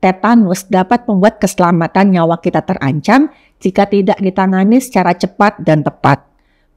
tetanus dapat membuat keselamatan nyawa kita terancam jika tidak ditangani secara cepat dan tepat.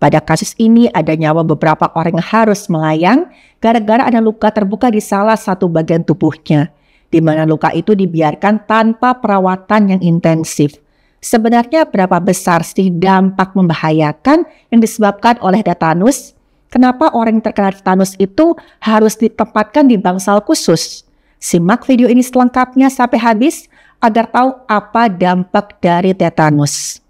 Pada kasus ini ada nyawa beberapa orang yang harus melayang gara-gara ada luka terbuka di salah satu bagian tubuhnya, di mana luka itu dibiarkan tanpa perawatan yang intensif. Sebenarnya berapa besar sih dampak membahayakan yang disebabkan oleh tetanus? Kenapa orang yang terkena tetanus itu harus ditempatkan di bangsal khusus? Simak video ini selengkapnya sampai habis agar tahu apa dampak dari tetanus.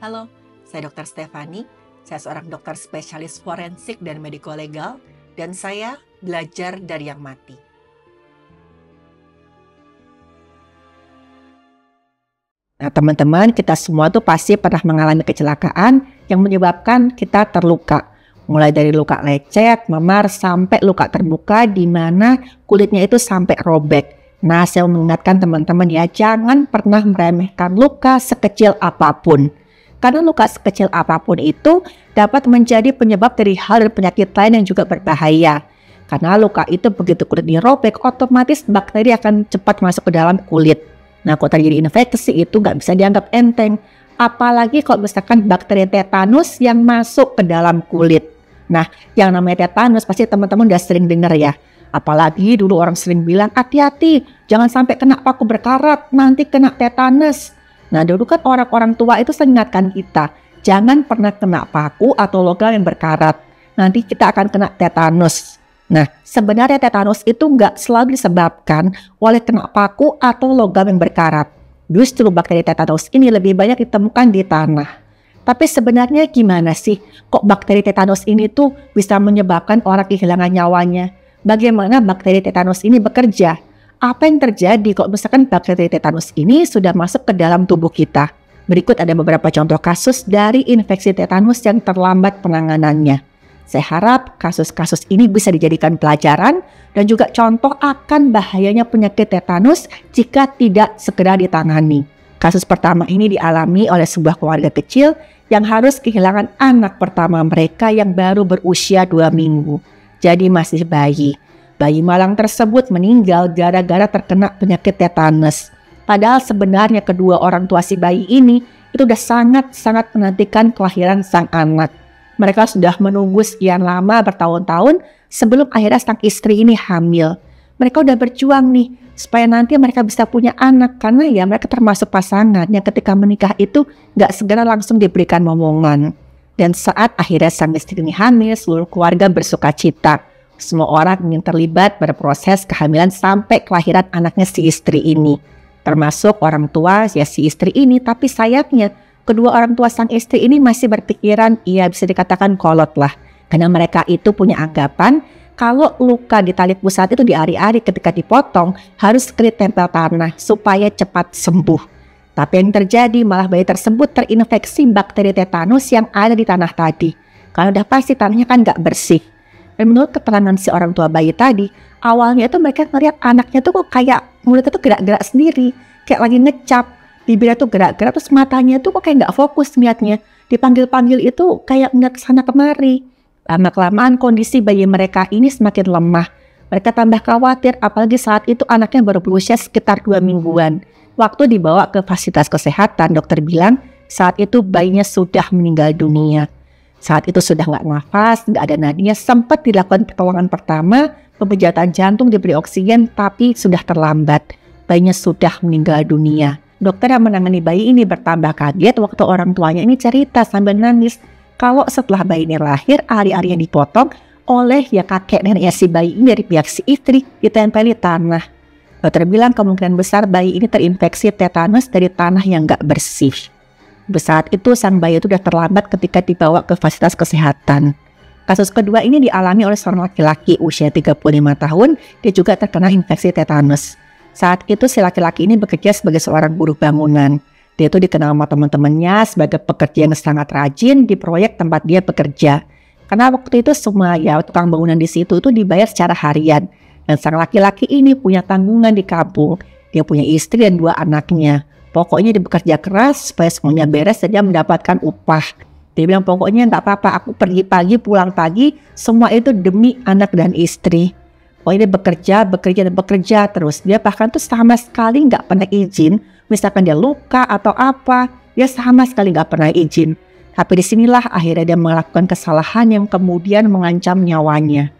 Halo, saya Dr. Stefani. Saya seorang dokter spesialis forensik dan mediko-legal, dan saya belajar dari yang mati. Nah teman-teman, kita semua tuh pasti pernah mengalami kecelakaan yang menyebabkan kita terluka. Mulai dari luka lecet, memar, sampai luka terbuka di mana kulitnya itu sampai robek. Nah, saya mengingatkan teman-teman ya, jangan pernah meremehkan luka sekecil apapun. Karena luka sekecil apapun itu dapat menjadi penyebab dari hal dan penyakit lain yang juga berbahaya. Karena luka itu begitu kulitnya robek, otomatis bakteri akan cepat masuk ke dalam kulit. Nah, kalau terjadi infeksi itu nggak bisa dianggap enteng. Apalagi kalau misalkan bakteri tetanus yang masuk ke dalam kulit. Nah, yang namanya tetanus pasti teman-teman udah sering dengar ya. Apalagi dulu orang sering bilang, hati-hati, jangan sampai kena paku berkarat, nanti kena tetanus. Nah, dulu kan orang-orang tua itu mengingatkan kita, jangan pernah kena paku atau logam yang berkarat. Nanti kita akan kena tetanus. Nah, sebenarnya tetanus itu nggak selalu disebabkan oleh kena paku atau logam yang berkarat. Justru bakteri tetanus ini lebih banyak ditemukan di tanah. Tapi sebenarnya gimana sih kok bakteri tetanus ini tuh bisa menyebabkan orang kehilangan nyawanya? Bagaimana bakteri tetanus ini bekerja? Apa yang terjadi kalau misalkan bakteri tetanus ini sudah masuk ke dalam tubuh kita? Berikut ada beberapa contoh kasus dari infeksi tetanus yang terlambat penanganannya. Saya harap kasus-kasus ini bisa dijadikan pelajaran dan juga contoh akan bahayanya penyakit tetanus jika tidak segera ditangani. Kasus pertama ini dialami oleh sebuah keluarga kecil yang harus kehilangan anak pertama mereka yang baru berusia 2 minggu. Jadi masih bayi. Bayi malang tersebut meninggal gara-gara terkena penyakit tetanus. Padahal sebenarnya kedua orang tua si bayi ini itu udah sangat-sangat menantikan kelahiran sang anak. Mereka sudah menunggu sekian lama bertahun-tahun sebelum akhirnya sang istri ini hamil. Mereka udah berjuang nih supaya nanti mereka bisa punya anak. Karena ya mereka termasuk pasangan yang ketika menikah itu gak segera langsung diberikan momongan. Dan saat akhirnya sang istri ini hamil, seluruh keluarga bersuka cita. Semua orang ingin terlibat berproses kehamilan sampai kelahiran anaknya si istri ini. Termasuk orang tua ya si istri ini, tapi sayangnya kedua orang tua sang istri ini masih berpikiran ia bisa dikatakan kolot lah. Karena mereka itu punya anggapan kalau luka di tali pusat itu di ari-ari ketika dipotong harus ditempel tanah supaya cepat sembuh. Tapi yang terjadi malah bayi tersebut terinfeksi bakteri tetanus yang ada di tanah tadi. Karena udah pasti tanahnya kan gak bersih. Dan menurut keterangan si orang tua bayi tadi, awalnya itu mereka ngeliat anaknya tuh kok kayak mulutnya tuh gerak-gerak sendiri, kayak lagi ngecap, bibirnya tuh gerak-gerak, terus matanya tuh kok kayak nggak fokus liatnya, dipanggil-panggil itu kayak ngeliat kesana kemari. Lama-kelamaan kondisi bayi mereka ini semakin lemah. Mereka tambah khawatir, apalagi saat itu anaknya baru berusia sekitar 2 mingguan. Waktu dibawa ke fasilitas kesehatan, dokter bilang saat itu bayinya sudah meninggal dunia. Saat itu sudah nggak nafas, nggak ada nadinya, sempat dilakukan pertolongan pertama, pemijatan jantung, diberi oksigen, tapi sudah terlambat. Bayinya sudah meninggal dunia. Dokter yang menangani bayi ini bertambah kaget waktu orang tuanya ini cerita sambil nangis. Kalau setelah bayi ini lahir, ari-ari yang dipotong oleh ya kakek neneknya si bayi ini dari pihak si istri ditempeli tanah. Dokter bilang kemungkinan besar bayi ini terinfeksi tetanus dari tanah yang nggak bersih. Saat itu sang bayi itu sudah terlambat ketika dibawa ke fasilitas kesehatan. Kasus kedua ini dialami oleh seorang laki-laki usia 35 tahun, dia juga terkena infeksi tetanus. Saat itu si laki-laki ini bekerja sebagai seorang buruh bangunan. Dia itu dikenal sama teman-temannya sebagai pekerja yang sangat rajin di proyek tempat dia bekerja. Karena waktu itu semua ya tukang bangunan di situ itu dibayar secara harian. Dan sang laki-laki ini punya tanggungan di kampung. Dia punya istri dan 2 anaknya. Pokoknya dia bekerja keras supaya semuanya beres dan dia mendapatkan upah. Dia bilang pokoknya nggak apa-apa, aku pergi pagi pulang pagi, semua itu demi anak dan istri. Pokoknya dia bekerja terus. Dia bahkan tuh sama sekali nggak pernah izin, misalkan dia luka atau apa, dia sama sekali nggak pernah izin. Tapi disinilah akhirnya dia melakukan kesalahan yang kemudian mengancam nyawanya.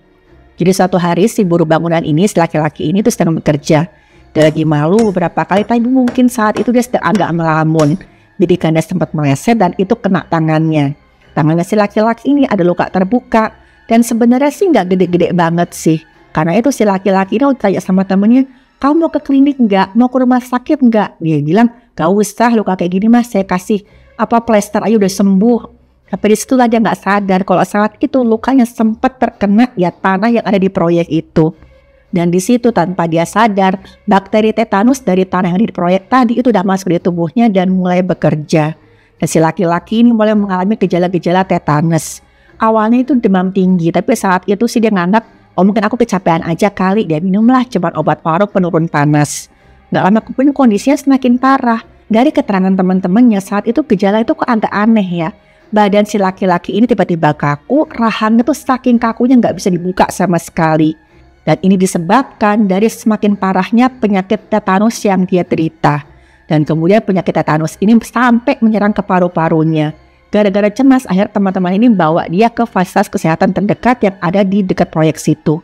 Jadi suatu hari si buruh bangunan ini, si laki-laki ini tuh sedang bekerja. Dia lagi malu beberapa kali, tapi mungkin saat itu dia sedang agak melamun. Jadi karena sempat meleset dan itu kena tangannya. Tangannya si laki-laki ini ada luka terbuka. Dan sebenarnya sih nggak gede-gede banget sih. Karena itu si laki-laki ini tanya sama temennya, kamu mau ke klinik nggak? Mau ke rumah sakit nggak? Dia bilang, gak usah, luka kayak gini mas, saya kasih plester aja udah sembuh. Tapi disitulah dia nggak sadar kalau saat itu lukanya sempat terkena ya tanah yang ada di proyek itu. Dan di situ tanpa dia sadar, bakteri tetanus dari tanah yang ada di proyek tadi itu udah masuk di tubuhnya dan mulai bekerja. Dan si laki-laki ini mulai mengalami gejala-gejala tetanus. Awalnya itu demam tinggi, tapi saat itu sih dia nganggap, oh mungkin aku kecapean aja kali, dia minumlah cuma obat paru penurun panas. Gak lama kemudian kondisinya semakin parah. Dari keterangan teman-temannya saat itu gejala itu kok agak aneh ya. Badan si laki-laki ini tiba-tiba kaku, rahangnya tuh saking kakunya gak bisa dibuka sama sekali. Dan ini disebabkan dari semakin parahnya penyakit tetanus yang dia derita. Dan kemudian penyakit tetanus ini sampai menyerang ke paru-parunya. Gara-gara cemas, akhirnya teman-teman ini bawa dia ke fasilitas kesehatan terdekat yang ada di dekat proyek situ.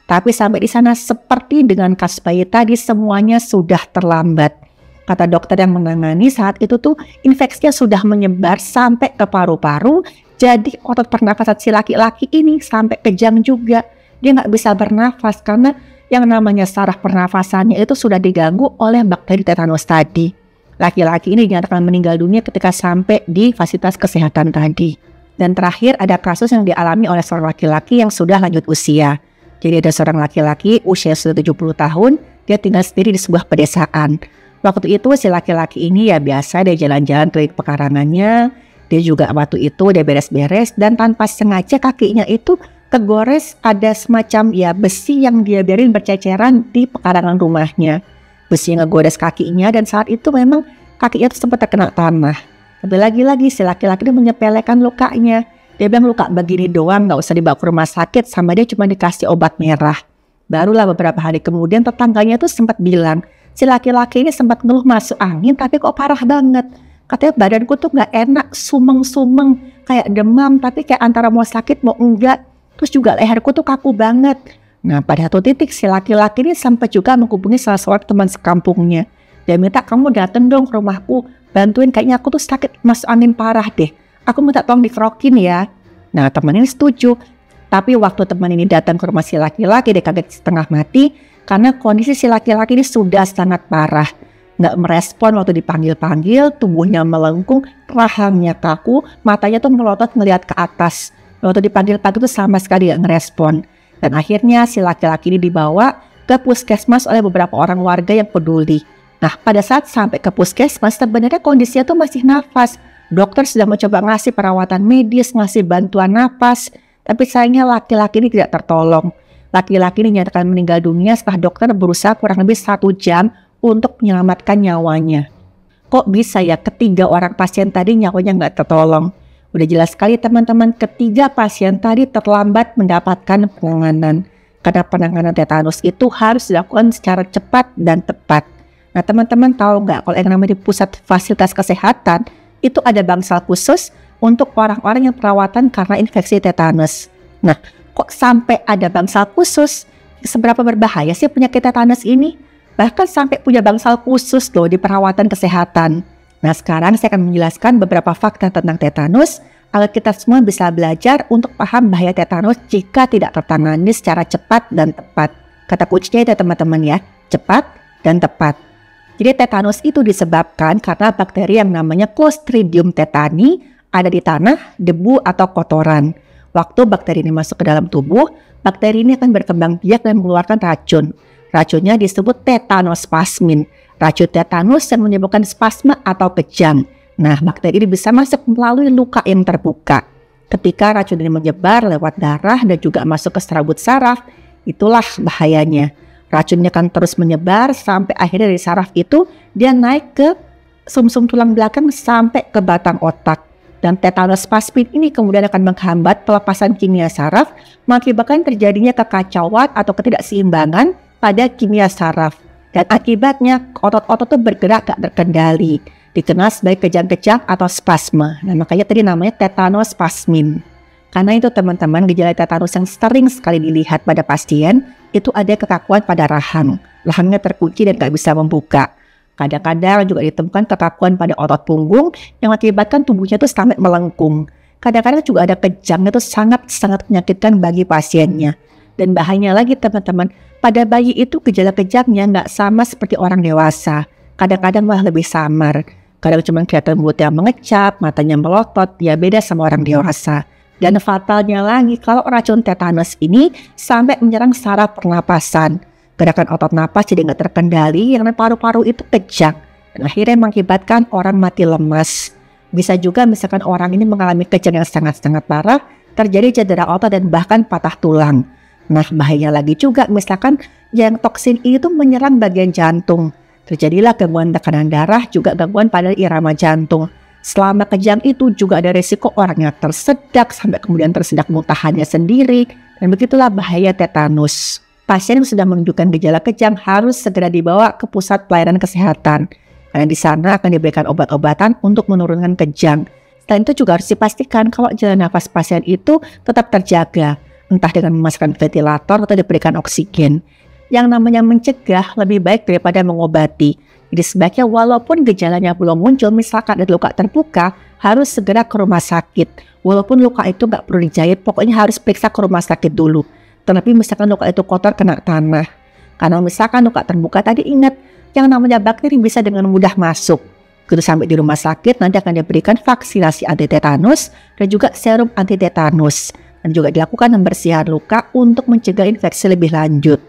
Tapi sampai di sana seperti dengan kasus bayi tadi, semuanya sudah terlambat. Kata dokter yang menangani saat itu tuh infeksinya sudah menyebar sampai ke paru-paru. Jadi otot pernafasan si laki-laki ini sampai kejang juga. Dia nggak bisa bernafas karena yang namanya saraf pernafasannya itu sudah diganggu oleh bakteri tetanus tadi. Laki-laki ini dinyatakan meninggal dunia ketika sampai di fasilitas kesehatan tadi. Dan terakhir ada kasus yang dialami oleh seorang laki-laki yang sudah lanjut usia. Jadi ada seorang laki-laki usia sudah 70 tahun, dia tinggal sendiri di sebuah pedesaan. Waktu itu si laki-laki ini ya biasa dia jalan-jalan ke pekarangannya. Dia juga waktu itu dia beres-beres dan tanpa sengaja kakinya itu kegores ada semacam ya besi yang dia biarin berceceran di pekarangan rumahnya. Besi yang ngegores kakinya dan saat itu memang kakinya itu sempat terkena tanah. Tapi lagi-lagi si laki-laki ini menyepelekan lukanya. Dia bilang luka begini doang gak usah dibawa ke rumah sakit, sama dia cuma dikasih obat merah. Barulah beberapa hari kemudian tetangganya tuh sempat bilang, si laki-laki ini sempat ngeluh masuk angin tapi kok parah banget. Katanya badanku tuh gak enak, sumeng-sumeng, kayak demam tapi kayak antara mau sakit mau enggak. Terus juga leherku tuh kaku banget. Nah pada satu titik si laki-laki ini sempat juga menghubungi salah seorang teman sekampungnya. Dia minta kamu dateng dong ke rumahku, bantuin kayaknya aku tuh sakit masuk angin parah deh. Aku minta tolong dikerokin ya. Nah teman ini setuju. Tapi waktu teman ini datang ke rumah si laki-laki dia kaget setengah mati. Karena kondisi si laki-laki ini sudah sangat parah. Nggak merespon waktu dipanggil-panggil, tubuhnya melengkung, rahangnya kaku, matanya tuh melotot ngelihat ke atas. Waktu dipanggil pagi itu sama sekali gak ngerespon. Dan akhirnya si laki-laki ini dibawa ke puskesmas oleh beberapa orang warga yang peduli. Nah pada saat sampai ke puskesmas sebenarnya kondisinya tuh masih nafas. Dokter sudah mencoba ngasih perawatan medis, ngasih bantuan napas. Tapi sayangnya laki-laki ini tidak tertolong. Laki-laki ini dinyatakan meninggal dunia setelah dokter berusaha kurang lebih 1 jam untuk menyelamatkan nyawanya. Kok bisa ya ketiga orang pasien tadi nyawanya nggak tertolong? Udah jelas sekali teman-teman, ketiga pasien tadi terlambat mendapatkan penanganan. Karena penanganan tetanus itu harus dilakukan secara cepat dan tepat. Nah teman-teman tahu nggak kalau yang namanya di pusat fasilitas kesehatan, itu ada bangsal khusus untuk orang-orang yang perawatan karena infeksi tetanus. Nah kok sampai ada bangsal khusus? Seberapa berbahaya sih penyakit tetanus ini? Bahkan sampai punya bangsal khusus loh di perawatan kesehatan. Nah sekarang saya akan menjelaskan beberapa fakta tentang tetanus agar kita semua bisa belajar untuk paham bahaya tetanus jika tidak tertangani secara cepat dan tepat. Kata kuncinya itu teman-teman ya, cepat dan tepat. Jadi tetanus itu disebabkan karena bakteri yang namanya Clostridium tetani ada di tanah, debu atau kotoran. Waktu bakteri ini masuk ke dalam tubuh, bakteri ini akan berkembang biak dan mengeluarkan racun. Racunnya disebut tetanospasmin. Racun tetanus yang menyebabkan spasme atau kejang. Nah, bakteri ini bisa masuk melalui luka yang terbuka. Ketika racun ini menyebar lewat darah dan juga masuk ke serabut saraf, itulah bahayanya. Racunnya akan terus menyebar sampai akhirnya dari saraf itu dia naik ke sumsum tulang belakang sampai ke batang otak. Dan tetanus plasmid ini kemudian akan menghambat pelepasan kimia saraf, mengakibatkan terjadinya kekacauan atau ketidakseimbangan pada kimia saraf. Dan akibatnya otot-otot itu bergerak gak terkendali, dikenal sebagai kejang-kejang atau spasme. Nah, makanya tadi namanya tetanus plasmin. Karena itu teman-teman, gejala tetanus yang sering sekali dilihat pada pasien itu ada kekakuan pada rahang. Rahangnya terkunci dan gak bisa membuka. Kadang-kadang juga ditemukan kekakuan pada otot punggung yang mengakibatkan tubuhnya itu sampai melengkung. Kadang-kadang juga ada kejang itu sangat-sangat menyakitkan bagi pasiennya. Dan bahayanya lagi teman-teman, pada bayi itu gejala kejangnya nggak sama seperti orang dewasa. Kadang-kadang malah lebih samar. Kadang cuma kelihatan mulutnya mengecap, matanya melotot, ya beda sama orang dewasa. Dan fatalnya lagi kalau racun tetanus ini sampai menyerang saraf pernapasan. Gerakan otot napas jadi nggak terkendali, yang paru-paru itu kejang. Dan akhirnya mengakibatkan orang mati lemas. Bisa juga misalkan orang ini mengalami kejang yang sangat-sangat parah, terjadi cedera otot dan bahkan patah tulang. Nah, bahaya lagi juga misalkan yang toksin itu menyerang bagian jantung. Terjadilah gangguan tekanan darah, juga gangguan pada irama jantung. Selama kejang itu juga ada resiko orangnya tersedak sampai kemudian tersedak muntahannya sendiri. Dan begitulah bahaya tetanus. Pasien yang sudah menunjukkan gejala kejang harus segera dibawa ke pusat pelayanan kesehatan. Karena di sana akan diberikan obat-obatan untuk menurunkan kejang. Selain itu juga harus dipastikan kalau jalan nafas pasien itu tetap terjaga. Entah dengan memasukkan ventilator atau diberikan oksigen. Yang namanya mencegah lebih baik daripada mengobati. Jadi sebaiknya walaupun gejalanya belum muncul, misalkan ada luka terbuka, harus segera ke rumah sakit. Walaupun luka itu nggak perlu dijahit, pokoknya harus periksa ke rumah sakit dulu. Tapi misalkan luka itu kotor kena tanah. Karena misalkan luka terbuka tadi ingat, yang namanya bakteri bisa dengan mudah masuk. Begitu sampai di rumah sakit, nanti akan diberikan vaksinasi anti tetanus dan juga serum anti tetanus. Dan juga dilakukan pembersihan luka untuk mencegah infeksi lebih lanjut.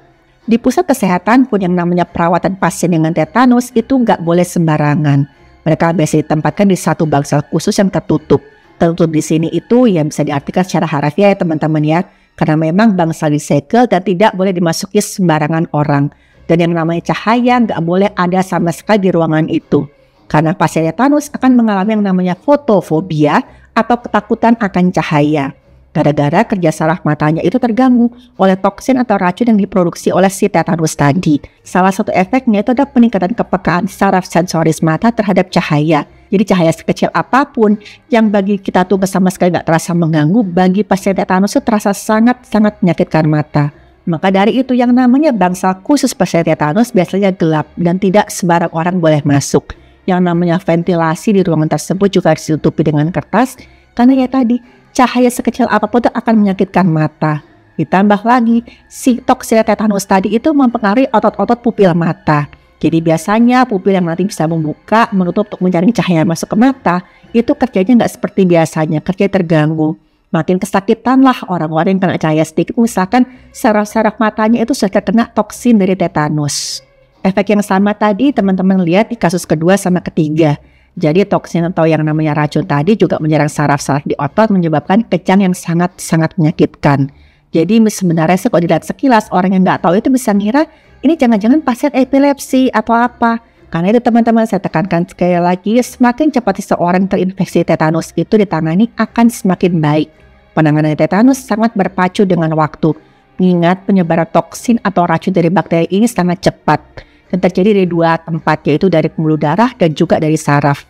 Di pusat kesehatan pun yang namanya perawatan pasien dengan tetanus itu nggak boleh sembarangan. Mereka biasa ditempatkan di satu bangsal khusus yang tertutup. Tertutup di sini itu yang bisa diartikan secara harafiah ya teman-teman ya. Karena memang bangsal disegel dan tidak boleh dimasuki sembarangan orang. Dan yang namanya cahaya nggak boleh ada sama sekali di ruangan itu. Karena pasien tetanus akan mengalami yang namanya fotofobia atau ketakutan akan cahaya. Gara-gara kerja saraf matanya itu terganggu oleh toksin atau racun yang diproduksi oleh si tetanus tadi. Salah satu efeknya itu ada peningkatan kepekaan saraf sensoris mata terhadap cahaya. Jadi cahaya sekecil apapun yang bagi kita tuh sama sekali nggak terasa mengganggu, bagi pasien tetanus itu terasa sangat-sangat menyakitkan mata. Maka dari itu yang namanya bangsal khusus pasien tetanus biasanya gelap dan tidak sembarang orang boleh masuk. Yang namanya ventilasi di ruangan tersebut juga harus ditutupi dengan kertas, karena ya tadi, cahaya sekecil apapun itu akan menyakitkan mata. Ditambah lagi, si toksin tetanus tadi itu mempengaruhi otot-otot pupil mata. Jadi biasanya pupil yang nanti bisa membuka, menutup untuk mencari cahaya masuk ke mata, itu kerjanya nggak seperti biasanya, kerja terganggu. Makin kesakitan lah orang-orang yang kena cahaya sedikit, misalkan saraf-saraf matanya itu sudah terkena toksin dari tetanus. Efek yang sama tadi teman-teman lihat di kasus kedua sama ketiga. Jadi toksin atau yang namanya racun tadi juga menyerang saraf-saraf di otot, menyebabkan kejang yang sangat-sangat menyakitkan. Jadi sebenarnya sih kalau dilihat sekilas, orang yang nggak tahu itu bisa ngira ini jangan-jangan pasien epilepsi atau apa. Karena itu teman-teman saya tekankan sekali lagi, semakin cepat seseorang terinfeksi tetanus itu ditangani akan semakin baik. Penanganan tetanus sangat berpacu dengan waktu. Ingat penyebaran toksin atau racun dari bakteri ini sangat cepat. Dan terjadi dari dua tempat, yaitu dari pembuluh darah dan juga dari saraf.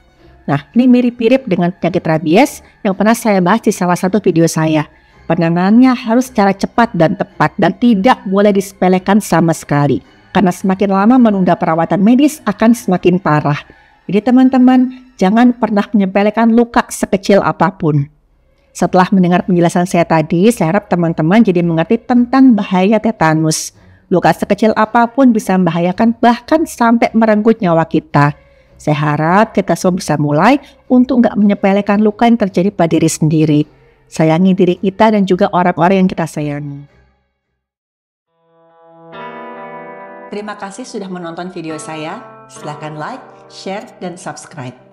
Nah, ini mirip-mirip dengan penyakit rabies yang pernah saya bahas di salah satu video saya. Penanganannya harus secara cepat dan tepat dan tidak boleh disepelekan sama sekali. Karena semakin lama menunda perawatan medis akan semakin parah. Jadi teman-teman, jangan pernah menyepelekan luka sekecil apapun. Setelah mendengar penjelasan saya tadi, saya harap teman-teman jadi mengerti tentang bahaya tetanus. Luka sekecil apapun bisa membahayakan bahkan sampai merenggut nyawa kita. Saya harap kita semua bisa mulai untuk nggak menyepelekan luka yang terjadi pada diri sendiri. Sayangi diri kita dan juga orang-orang yang kita sayangi. Terima kasih sudah menonton video saya. Silakan like, share, dan subscribe.